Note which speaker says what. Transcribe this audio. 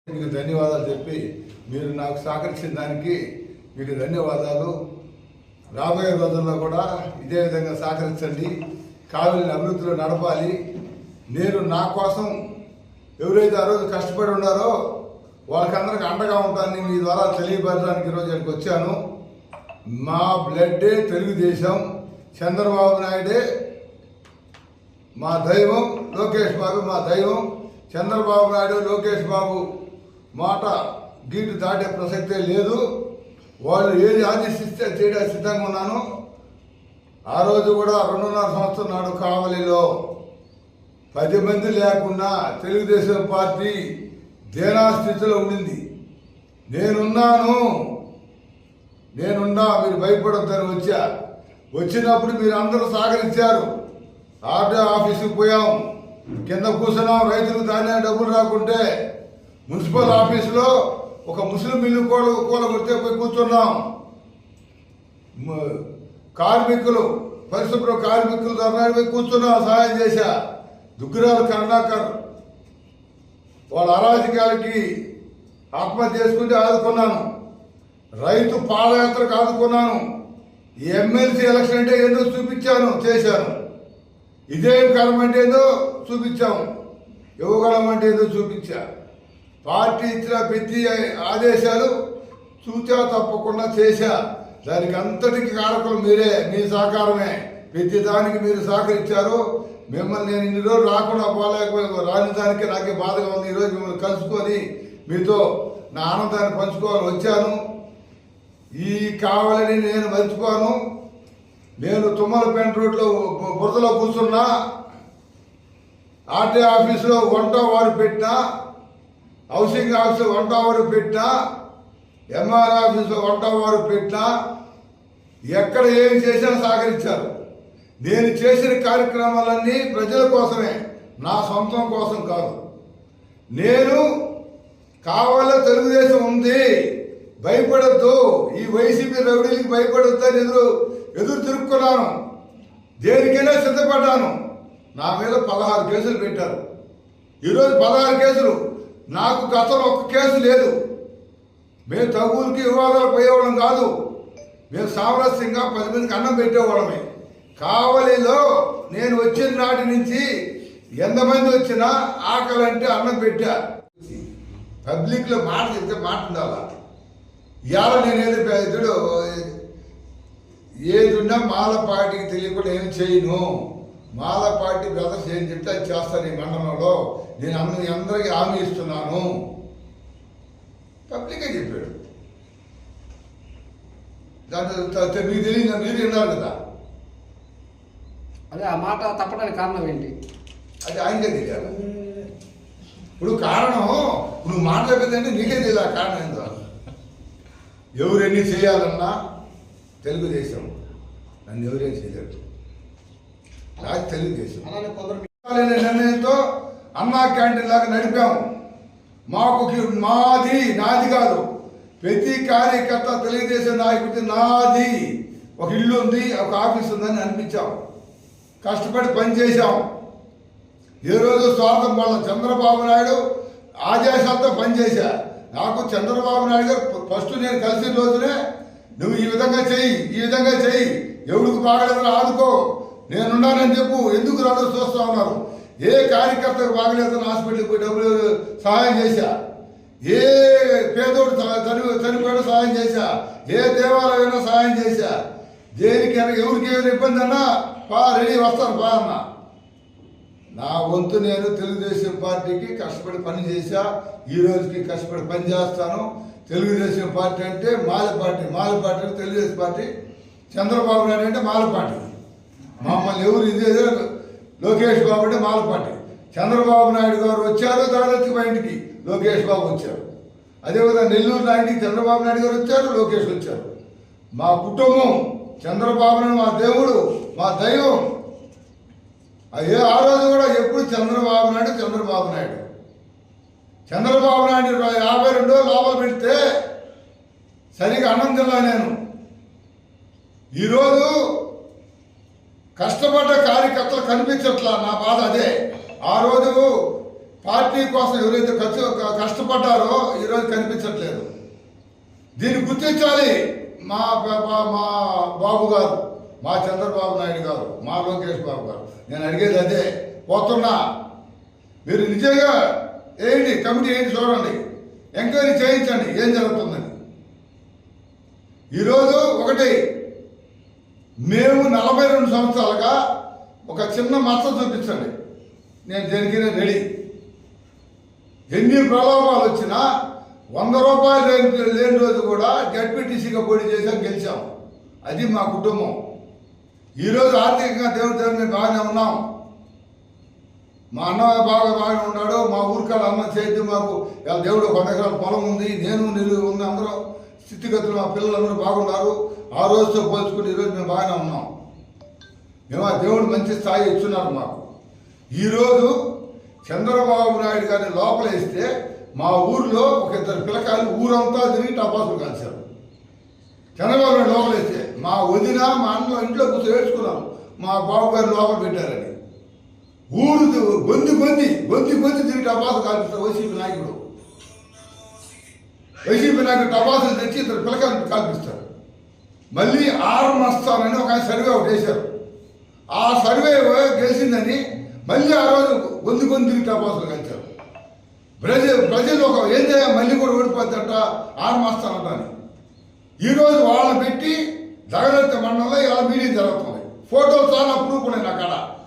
Speaker 1: మీకు ధన్యవాదాలు చెప్పి మీరు నాకు సహకరించిన దానికి మీకు ధన్యవాదాలు. రాబోయే రోజుల్లో కూడా ఇదే విధంగా సహకరించండి. కావలిని అభివృద్ధిలో నడపాలి. నేను నా కోసం ఎవరైతే ఆ రోజు కష్టపడి ఉన్నారో వాళ్ళకందరికి అండగా ఉంటానని మీ ద్వారా తెలియపరచడానికి ఈరోజు ఇక్కడికి వచ్చాను. మా బ్లడ్డే తెలుగుదేశం, చంద్రబాబు నాయుడే మా దైవం, లోకేష్ బాబు మా దైవం. చంద్రబాబు నాయుడు లోకేష్ బాబు మాట గీటు దాటే ప్రసక్తే లేదు. వాళ్ళు ఏది ఆదేశిస్తే చేయడానికి సిద్ధంగా ఉన్నాను. ఆ రోజు కూడా 2.5 సంవత్సరం నాడు కావలిలో 10 మంది లేకుండా తెలుగుదేశం పార్టీ దేనా స్థితిలో ఉండింది. నేనున్నా మీరు భయపడొద్దని వచ్చా. వచ్చినప్పుడు మీరు అందరూ సహకరించారు. ఆర్డీ ఆఫీసుకి పోయాం, కింద కూర్చున్నాం. రైతులకు ధాన్యం డబ్బులు రాకుంటే మున్సిపల్ ఆఫీసులో ఒక ముస్లిం ఇల్లు కూలగొడితే పోయి కూర్చున్నాం. కార్మికులు, పరిశుభ్ర కార్మికులు ధర్నాడు పోయి కూర్చున్నాం, సహాయం చేశా. దుగ్గిరాల కరుణాకర్ వాళ్ళ అరాజకాలకి ఆత్మహత్య చేసుకుంటే ఆదుకున్నాను. రైతు పాదయాత్రకు ఆదుకున్నాను. ఎమ్మెల్సీ ఎలక్షన్ అంటే ఏందో చూపించాను, చేశాను. ఇదేం కర్మ అంటే ఏందో చూపించాము, యువగలం అంటే ఏందో చూపించా. పార్టీ ఇచ్చిన ప్రతి ఆదేశాలు చూచా తప్పకుండా చేశా. దానికి అంతటికి కారకులు మీరే, మీ సహకారమే. ప్రతి దానికి మీరు సహకరించారు. మిమ్మల్ని నేను ఇన్ని రోజులు రాకుండా రాని దానికి నాకే బాధగా ఉంది. ఈరోజు మిమ్మల్ని కలుసుకొని మీతో నా ఆనందాన్ని పంచుకోవాలని వచ్చాను. ఈ కావాలని నేను మర్చిపోను. నేను తుమ్మలపేట రోడ్లో బురదలో కూర్చున్నా, ఆర్టీ ఆఫీసులో వంట వారు పెట్టినా, హౌసింగ్ ఆఫీసులో వంట వారు పెట్టినా, ఎంఆర్ ఆఫీసులో వంట వారు పెట్టినా, ఎక్కడ ఏమి చేసినా సహకరించారు. నేను చేసిన కార్యక్రమాలన్నీ ప్రజల కోసమే, నా సొంతం కోసం కాదు. నేను కావాలో తెలుగుదేశం ఉంది, భయపడద్దు, ఈ వైసీపీ రౌడీలకి భయపడద్దు అని ఎదురు తిరుక్కున్నాను. దేనికైనా సిద్ధపడ్డాను. నా మీద 16 కేసులు పెట్టారు. ఈరోజు 16 కేసులు. నాకు గతంలో ఒక్క కేసు లేదు. మేము తగులకి వివాదాలు పోయేవాళ్ళం కాదు. మేము సామరస్యంగా 10 మందికి అన్నం పెట్టేవాళ్ళమే. కావలిలో నేను వచ్చిన నాటి నుంచి ఎంతమంది వచ్చినా ఆకలి అంటే అన్నం పెట్టా. పబ్లిక్లో మాట చెప్తే మాట ఉండాలా. ఇవాళ నేనేది పెద్దడు ఏది ఉన్నా మాల పార్టీకి తెలియకుండా ఏం చేయను. మాల పార్టీ బ్రదర్స్ ఏం చెప్తే అది చేస్తాను. ఈ మండలంలో నేను అందరికీ హామీ ఇస్తున్నాను. పబ్లికే చెప్పాడు. దాంట్లో మీకు తెలియదు, మీరు విన్నారు కదా.
Speaker 2: అదే ఆ మాట తప్పడానికి కారణం ఏంటి?
Speaker 1: అది ఆయనకే తెలియాలి. ఇప్పుడు కారణం నువ్వు మాట్లాడేదంటే నీకే తెలియదు ఆ కారణం ఏందో. ఎవరు ఎన్ని చేయాలన్నా తెలుగుదేశం, నన్ను ఎవరేం చేయలేరు. నాకు తెలుగుదేశం నిర్ణయంతో అన్నా క్యాంటీన్ లాగా నడిపాము. మాకు నాది కాదు, ప్రతి కార్యకర్త తెలుగుదేశం నాయకుడి నాది. ఒక ఇల్లు ఉంది, ఒక ఆఫీస్ ఉందని అనిపించాం. కష్టపడి పనిచేశాం. ఏ రోజు స్వార్థం వల్ల చంద్రబాబు నాయుడు ఆదేశాలతో పనిచేశా. నాకు చంద్రబాబు నాయుడు గారు ఫస్ట్ నేను కలిసిన రోజునే నువ్వు ఈ విధంగా చెయ్యి, ఎవరికి బాగలేదని ఆదుకో, నేనున్నానని చెప్పు. ఎందుకు అందరూ చూస్తూ ఉన్నారు. ఏ కార్యకర్తకు బాగలేదని హాస్పిటల్కి పోయి డబ్బులు సహాయం చేశా. ఏ పేదోడు చనిపోయినా సహాయం చేశా. ఏ దేవాలయమైనా సహాయం చేశా. దేనికైనా ఎవరికి ఏమైనా ఇబ్బంది అన్నా రెడీ వస్తాను అన్న. నా వంతు నేను తెలుగుదేశం పార్టీకి కష్టపడి పని చేశా. ఈ రోజుకి కష్టపడి పని చేస్తాను. తెలుగుదేశం పార్టీ అంటే మాల పార్టీ అంటే తెలుగుదేశం పార్టీ. చంద్రబాబు నాయుడు అంటే మాల పార్టీ. మమ్మల్ని ఎవరు ఇదే లోకేష్ బాబు అంటే మాల పార్టీ. చంద్రబాబు నాయుడు గారు వచ్చారు, దాదాపు మా ఇంటికి లోకేష్ బాబు వచ్చారు. అదేవిధంగా నెల్లూరు నాయుడికి చంద్రబాబు నాయుడు గారు వచ్చారు, లోకేష్ వచ్చారు. మా కుటుంబం చంద్రబాబు నాయుడు మా దేవుడు, మా దైవం. ఆ రోజు కూడా ఎప్పుడు చంద్రబాబు నాయుడు 52 లోపల పెడితే సరిగా అన్నం తిన్నా నేను. ఈరోజు కష్టపడ్డ కార్యకర్తలు కనిపించట్లా. నా బాధ అదే. ఆ రోజు పార్టీ కోసం ఎవరైతే కష్టపడ్డారో ఈరోజు కనిపించట్లేదు. దీన్ని గుర్తించాలి మా బాబు గారు, మా చంద్రబాబు నాయుడు గారు, మా లోకేష్ బాబు గారు. నేను అడిగేది అదే. పోతున్నా, మీరు నిజంగా ఏంటి కమిటీ ఏంటి చూడండి, ఎంక్వైరీ చేయించండి ఏం జరుగుతుందని. ఈరోజు ఒకటి, మేము 42 సంవత్సరాలుగా ఒక చిన్న మచ్చ చూపించండి, నేను దేనికి రెడీ. ఎన్ని ప్రలోభాలు వచ్చినా 100 రూపాయలు లేని రోజు కూడా జడ్పీటీసీగా పోటీ చేసాం, గెలిచాం. అది మా కుటుంబం. ఈరోజు ఆర్థికంగా దేవుడు మేము బాగానే ఉన్నాం. మా అన్న బాగానే ఉన్నాడు. మా ఊరికాడ అన్న చేతి మాకు దేవుడు 100 ఎకరాల పొలం ఉంది, నేను నిలువ ఉంది. అందరూ స్థితిగతులు, మా పిల్లలందరూ బాగున్నారు. ఆ రోజుతో పోల్చుకుని ఈరోజు మేము బాగానే ఉన్నాం. మేము ఆ దేవుడు మంచి స్థాయి ఇచ్చున్నారు మాకు. ఈరోజు చంద్రబాబు నాయుడు గారిని లోపలేస్తే మా ఊర్లో ఒక 2 పిల్లకాయలు ఊరంతా తిరిగి టపాసులు కాల్చారు. చంద్రబాబు నాయుడు లోపలేస్తే మా వదిన మా అన్న ఇంట్లో కూర్చొని ఏడ్చుకున్నాం, మా బాబు గారు లోపల పెట్టారని. ఊరు గొంతి తిరిగి టపాసులు కాల్పిస్తారు వైసీపీ నాయకుడు టపాసులు తెచ్చి 2 పిల్లకాయలు కాల్పిస్తారు. మళ్ళీ ఆర్మస్తానని ఒక సర్వే ఒకటి వేశారు. ఆ సర్వే గెలిచిందని మళ్ళీ ఆ రోజు గొంతు తిరిగి టపాసులు కాల్చారు. ప్రజలు ఒక ఏం చేయాలి, మళ్ళీ కూడా ఓడిపోతాట ఆర్మస్తానంటాని. ఈరోజు వాళ్ళని పెట్టి జగనత్త మండలంలో ఇలా మీటింగ్ జరుగుతుంది. ఫోటోలు చాలా ప్రూఫ్ ఉన్నాయి నా కాడ.